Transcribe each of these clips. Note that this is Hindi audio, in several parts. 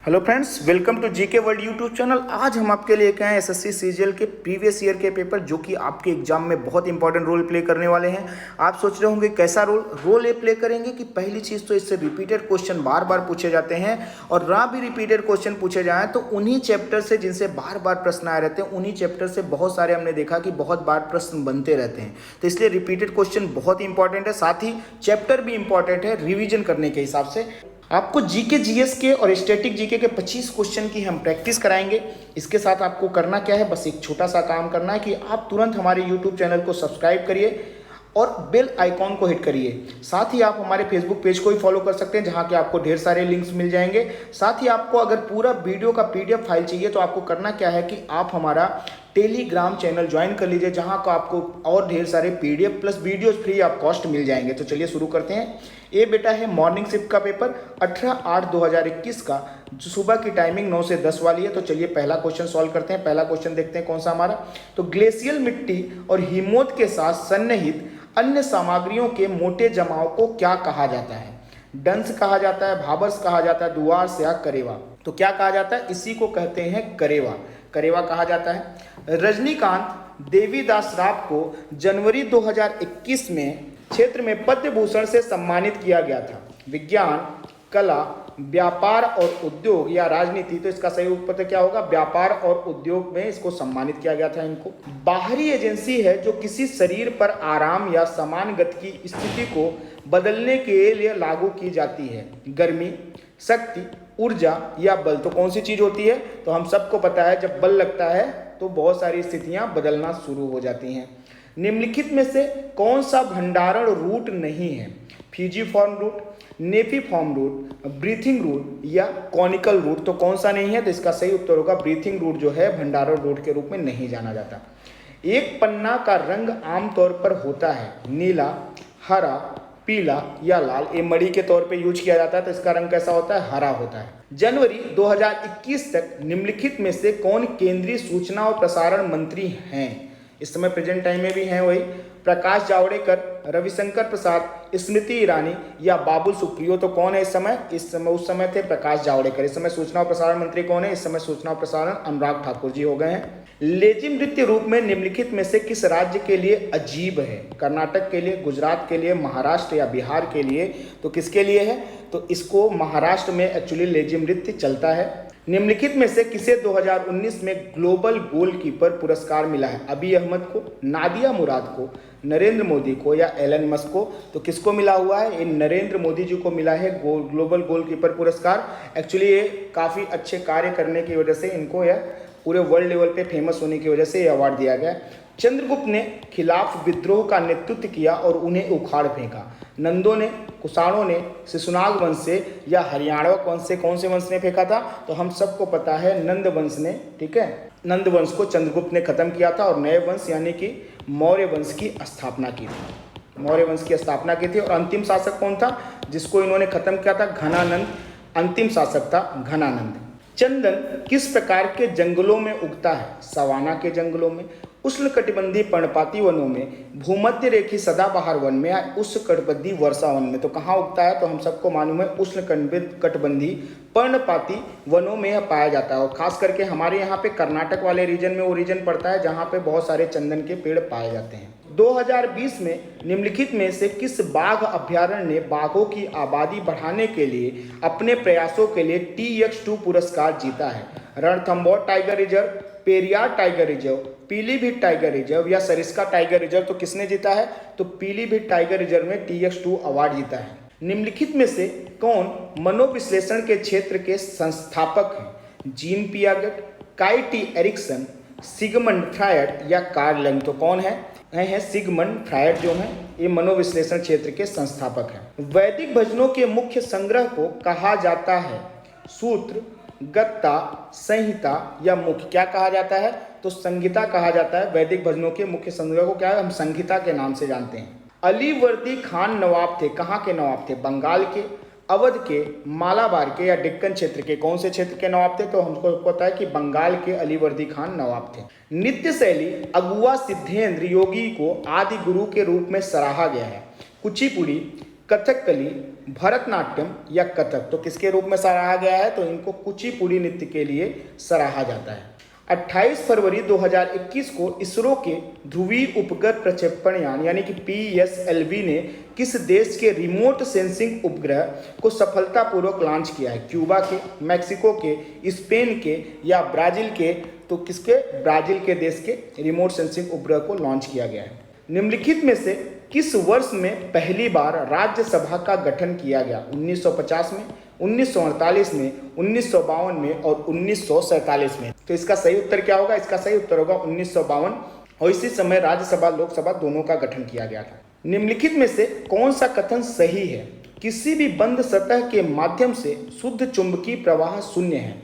Hello friends, welcome to GK world YouTube channel. आज हम आपके लिए लेके आए एसएससी सीजीएल के प्रीवियस ईयर के पेपर जो कि आपके एग्जाम में बहुत इंपॉर्टेंट रोल प्ले करने वाले हैं। आप सोच रहे होंगे कैसा रोल ये प्ले करेंगे कि पहली चीज़ तो इससे रिपीटेड क्वेश्चन बार बार पूछे जाते हैं, और ना भी रिपीटेड क्वेश्चन पूछे जाएँ तो उन्हीं चैप्टर से जिनसे बार बार प्रश्न आए रहते हैं, उन्हीं चैप्टर से बहुत सारे हमने देखा कि बहुत बार प्रश्न बनते रहते हैं। तो इसलिए रिपीटेड क्वेश्चन बहुत इंपॉर्टेंट है, साथ ही चैप्टर भी इंपॉर्टेंट है रिविजन करने के हिसाब से। आपको जीके जीएस के और स्टैटिक जीके के 25 क्वेश्चन की हम प्रैक्टिस कराएंगे। इसके साथ आपको करना क्या है, बस एक छोटा सा काम करना है कि आप तुरंत हमारे यूट्यूब चैनल को सब्सक्राइब करिए और बेल आइकॉन को हिट करिए। साथ ही आप हमारे फेसबुक पेज को भी फॉलो कर सकते हैं, जहां के आपको ढेर सारे लिंक्स मिल जाएंगे। साथ ही आपको अगर पूरा वीडियो का पीडीएफ फाइल चाहिए तो आपको करना क्या है कि आप हमारा टेलीग्राम चैनल ज्वाइन कर लीजिए, जहां का आपको और ढेर सारे PDF plus videos free of cost मिल जाएंगे। तो चलिए शुरू करते हैं। ये बेटा है मॉर्निंग शिफ्ट का पेपर 18/8/2021 का, जो सुबह की टाइमिंग 9 से 10 वाली है। तो चलिए पहला क्वेश्चन सॉल्व करते हैं। पहला क्वेश्चन देखते हैं कौन सा हमारा। तो ग्लेशियल मिट्टी और हिमोत के साथ सन्निहित अन्य सामग्रियों के मोटे जमाव को क्या कहा जाता है? डंस कहा जाता है, भाबर्स कहा जाता है, दुआर्स या करेवा। तो क्या कहा जाता है? इसी को कहते हैं करेवा। करेवा कहा जाता है। रजनीकांत देवीदास राव को जनवरी 2021 में क्षेत्र में पद्म भूषण से सम्मानित किया गया था। विज्ञान, कला, व्यापार और उद्योग या राजनीति। तो इसका सही उत्तर क्या होगा? व्यापार और उद्योग में इसको सम्मानित किया गया था इनको। बाहरी एजेंसी है जो किसी शरीर पर आराम या समान गति की स्थिति को बदलने के लिए लागू की जाती है। गर्मी, शक्ति, ऊर्जा या बल। तो कौन सी चीज होती है? तो हम सबको पता है जब बल लगता है तो बहुत सारी स्थितियां बदलना शुरू हो जाती हैं। निम्नलिखित में से कौन सा भंडारण रूट नहीं है? Fusiform root, napiform root, breathing root या कॉनिकल रूट। तो कौन सा नहीं है? तो इसका सही उत्तर होगा ब्रीथिंग रूट जो है भंडारण रूट के रूप में नहीं जाना जाता। एक पन्ना का रंग आमतौर पर होता है नीला, हरा, पीला या लाल। ये मणि के तौर पे यूज किया जाता है, तो इसका रंग कैसा होता है? हरा होता है। जनवरी 2021 तक निम्नलिखित में से कौन केंद्रीय सूचना और प्रसारण मंत्री हैं? इस समय प्रेजेंट टाइम में भी हैं वही प्रकाश जावड़ेकर, रविशंकर प्रसाद, स्मृति ईरानी या बाबुल सुप्रियो। तो कौन है इस समय? उस समय थे प्रकाश जावड़ेकर। इस समय सूचना और प्रसारण मंत्री कौन है? इस समय सूचना और प्रसारण अनुराग ठाकुर जी हो गए हैं। लेजिम नृत्य रूप में निम्नलिखित में से किस राज्य के लिए अजीब है? कर्नाटक के लिए, गुजरात के लिए, महाराष्ट्र या बिहार के लिए। तो किसके लिए है? तो इसको महाराष्ट्र में एक्चुअली लेजिम नृत्य चलता है। निम्नलिखित में से किसे 2019 में ग्लोबल गोलकीपर पुरस्कार मिला है? अबी अहमद को, नादिया मुराद को, नरेंद्र मोदी को या एलन मस्क को। तो किसको मिला हुआ है? ये नरेंद्र मोदी जी को मिला है ग्लोबल गोलकीपर पुरस्कार। एक्चुअली ये काफ़ी अच्छे कार्य करने की वजह से इनको यह पूरे वर्ल्ड लेवल पे फेमस होने की वजह से ये अवार्ड दिया गया। चंद्रगुप्त ने खिलाफ विद्रोह का नेतृत्व किया और उन्हें उखाड़ फेंका। नंदों ने, कुषाणों ने, शिशुनाग वंश से या हरियाणवक वंश से कौन से वंश ने फेंका था? तो हम सबको पता है नंद वंश ने। ठीक है, नंद वंश को चंद्रगुप्त ने खत्म किया था और नए वंश यानी कि मौर्य वंश की स्थापना की थी। मौर्य वंश की स्थापना की थी। और अंतिम शासक कौन था जिसको इन्होंने खत्म किया था? घनानंद। अंतिम शासक था घनानंद। चंदन किस प्रकार के जंगलों में उगता है? सवाना के जंगलों में, उष्णकटिबंधीय पर्णपाती वनों में, भूमध्य रेखी सदाबहार वन में या उष्णकटिबंधीय वर्षा वन में। तो कहाँ उगता है? तो हम सबको मालूम है उष्णकटिबंधीय पर्णपाती वनों में यह पाया जाता है। और खास करके हमारे यहाँ पे कर्नाटक वाले रीजन में वो रीजन पड़ता है जहाँ पे बहुत सारे चंदन के पेड़ पाए जाते हैं। 2020 में निम्नलिखित में से किस बाघ अभ्यारण्य ने बाघों की आबादी बढ़ाने के लिए अपने प्रयासों के लिए TX2 पुरस्कार जीता है? Ranthambore tiger reserve, Periyar tiger reserve, Pilibhit tiger reserve या सरिस्का टाइगर रिजर्व। तो किसने जीता है? तो पीलीभीत टाइगर रिजर्व में TX2 अवार्ड जीता है। निम्नलिखित में से कौन मनोविश्लेषण के क्षेत्र के संस्थापक हैं? जीन पियागेट, काई टी एरिक्सन, सिगमंड फ्रायड या कार्ल लंग। तो कौन है सिगमंड फ्रायड जो हैं, ये मनोविश्लेषण क्षेत्र के संस्थापक हैं। वैदिक भजनों के मुख्य संग्रह को कहा जाता है? सूत्र, गत्ता, संहिता या मुख्य। क्या कहा जाता है? तो संहिता कहा जाता है। वैदिक भजनों के मुख्य संग्रह को क्या है? हम संहिता के नाम से जानते हैं। अलीवर्दी खान नवाब थे, कहाँ के नवाब थे? बंगाल के, अवध के, मालाबार के या डेक्कन क्षेत्र के। कौन से क्षेत्र के नवाब थे? तो हमको पता है कि बंगाल के अलीवर्दी खान नवाब थे। नृत्य शैली अगुआ सिद्धेंद्र योगी को आदि गुरु के रूप में सराहा गया है। कुचिपुड़ी, कथकली, भरतनाट्यम या कथक। तो किसके रूप में सराहा गया है? तो इनको कुचिपुड़ी नृत्य के लिए सराहा जाता है। 28 फरवरी 2021 को इसरो के ध्रुवीय उपग्रह प्रक्षेपण यान यानी कि PSLV ने किस देश के रिमोट सेंसिंग उपग्रह को सफलतापूर्वक लॉन्च किया है? क्यूबा के, मैक्सिको के, स्पेन के या ब्राजील के? तो किसके? ब्राजील के देश के रिमोट सेंसिंग उपग्रह को लॉन्च किया गया है। निम्नलिखित में से किस वर्ष में पहली बार राज्यसभा का गठन किया गया? 1950 में, 1948 में, 1952 में और 1947 में। तो इसका सही उत्तर क्या होगा? इसका सही उत्तर होगा 1952 और इसी समय राज्यसभा लोकसभा दोनों का गठन किया गया था। निम्नलिखित में से कौन सा कथन सही है? किसी भी बंद सतह के माध्यम से शुद्ध चुंबकीय प्रवाह शून्य है।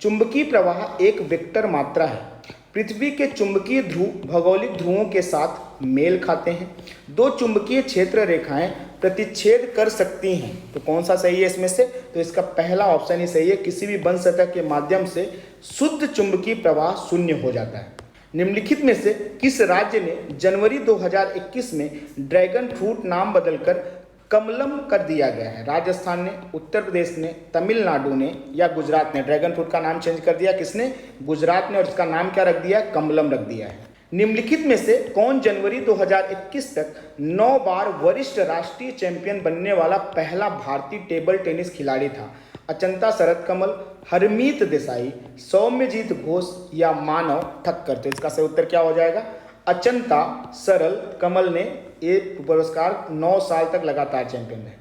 चुंबकीय प्रवाह एक वेक्टर मात्रा है। पृथ्वी के चुंबकीय ध्रुव भौगोलिक ध्रुवों के साथ मेल खाते हैं। दो चुंबकीय क्षेत्र रेखाएं प्रतिच्छेद कर सकती हैं। तो कौन सा सही है इसमें से? तो इसका पहला ऑप्शन ही सही है, किसी भी बंद सतह के माध्यम से शुद्ध चुंबकीय प्रवाह शून्य हो जाता है। निम्नलिखित में से किस राज्य ने जनवरी 2021 में ड्रैगन फ्रूट नाम बदलकर कमलम कर दिया गया है? राजस्थान ने, उत्तर प्रदेश ने, तमिलनाडु ने या गुजरात ने? ड्रैगन फ्रूट का नाम चेंज कर दिया किसने? गुजरात ने, और इसका नाम क्या रख दिया? कमलम रख दिया है। निम्नलिखित में से कौन जनवरी 2021 तक 9 बार वरिष्ठ राष्ट्रीय चैंपियन बनने वाला पहला भारतीय टेबल टेनिस खिलाड़ी था? अचंता शरद कमल, हरमीत देसाई, सौम्यजीत घोष या मानव ठक्कर? तो इसका सही उत्तर क्या हो जाएगा? अचंता सरल कमल ने ये पुरस्कार 9 साल तक लगातार चैंपियन है।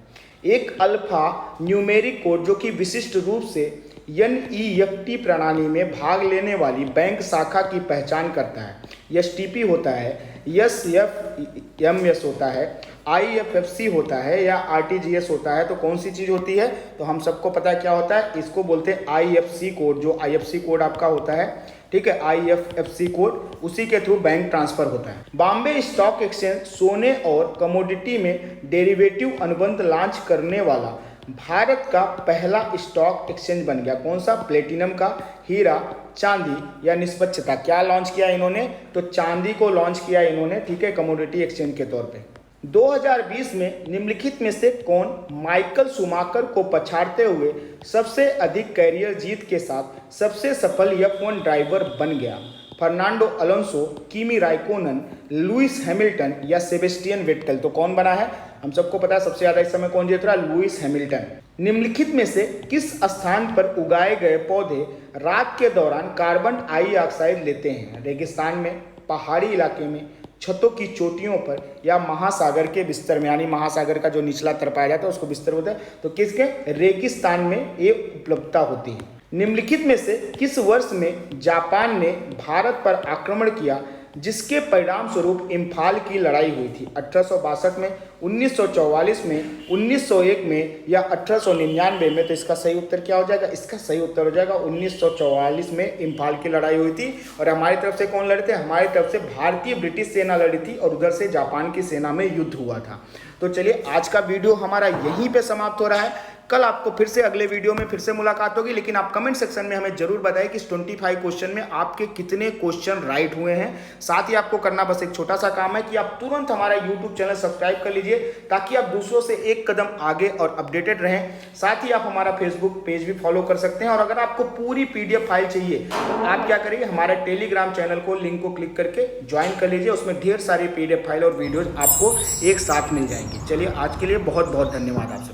एक अल्फा न्यूमेरिक कोड जो कि विशिष्ट रूप से NEFT प्रणाली में भाग लेने वाली बैंक शाखा की पहचान करता है। STP होता है, SFMS होता है, IFFC होता है या RTGS होता है। तो कौन सी चीज़ होती है? तो हम सबको पता है क्या होता है, इसको बोलते हैं IFC कोड। जो IFC कोड आपका होता है, ठीक है, IFFC कोड, उसी के थ्रू बैंक ट्रांसफर होता है। बॉम्बे स्टॉक एक्सचेंज सोने और कमोडिटी में डेरिवेटिव अनुबंध लॉन्च करने वाला भारत का पहला स्टॉक एक्सचेंज बन गया। कौन सा? प्लेटिनम का, हीरा, चांदी या निष्पक्षता? क्या लॉन्च किया इन्होंने? तो चांदी को लॉन्च किया इन्होंने, ठीक है, कमोडिटी एक्सचेंज के तौर पे। 2020 में निम्नलिखित में से कौन माइकल शूमाकर को पछाड़ते हुए सबसे अधिक कैरियर जीत के साथ सबसे सफल F1 ड्राइवर बन गया? फर्नांडो अलोंसो, किमी राइकोनन, लुइस हैमिल्टन या सेबेस्टियन वेट्टल? तो कौन बना है? हम सबको पता है सबसे ज्यादा इस समय कौन जीत रहा है? Lewis Hamilton. निम्नलिखित में से किस स्थान पर उगाए गए पौधे रात के दौरान कार्बन डाइऑक्साइड लेते हैं? रेगिस्तान में, पहाड़ी इलाके में, छतों की चोटियों पर या महासागर के बिस्तर में? यानी महासागर का जो निचला तर पाया जाता है उसको बिस्तर होता है। तो किसके? रेगिस्तान में ये उपलब्धता होती है। निम्नलिखित में से किस वर्ष में जापान ने भारत पर आक्रमण किया जिसके परिणाम स्वरूप इम्फाल की लड़ाई हुई थी? 1862 में, 1944 में, 1901 में या 1899 में? तो इसका सही उत्तर क्या हो जाएगा? इसका सही उत्तर हो जाएगा 1944 में इम्फाल की लड़ाई हुई थी। और हमारी तरफ से कौन लड़े थे? हमारी तरफ से भारतीय ब्रिटिश सेना लड़ी थी और उधर से जापान की सेना में युद्ध हुआ था। तो चलिए आज का वीडियो हमारा यहीं पे समाप्त हो रहा है। कल आपको फिर से अगले वीडियो में फिर से मुलाकात होगी, लेकिन आप कमेंट सेक्शन में हमें जरूर बताएं कि इस 25 क्वेश्चन में आपके कितने क्वेश्चन राइट हुए हैं। साथ ही आपको करना बस एक छोटा सा काम है कि आप तुरंत हमारा यूट्यूब चैनल सब्सक्राइब कर लीजिए ताकि आप दूसरों से एक कदम आगे और अपडेटेड रहें। साथ ही आप हमारा फेसबुक पेज भी फॉलो कर सकते हैं। और अगर आपको पूरी PDF फाइल चाहिए तो आप क्या करिए, हमारे टेलीग्राम चैनल को लिंक को क्लिक करके ज्वाइन कर लीजिए। उसमें ढेर सारी PDF फाइल और वीडियोज आपको एक साथ मिल जाएंगी। चलिए आज के लिए बहुत बहुत धन्यवाद आपसे।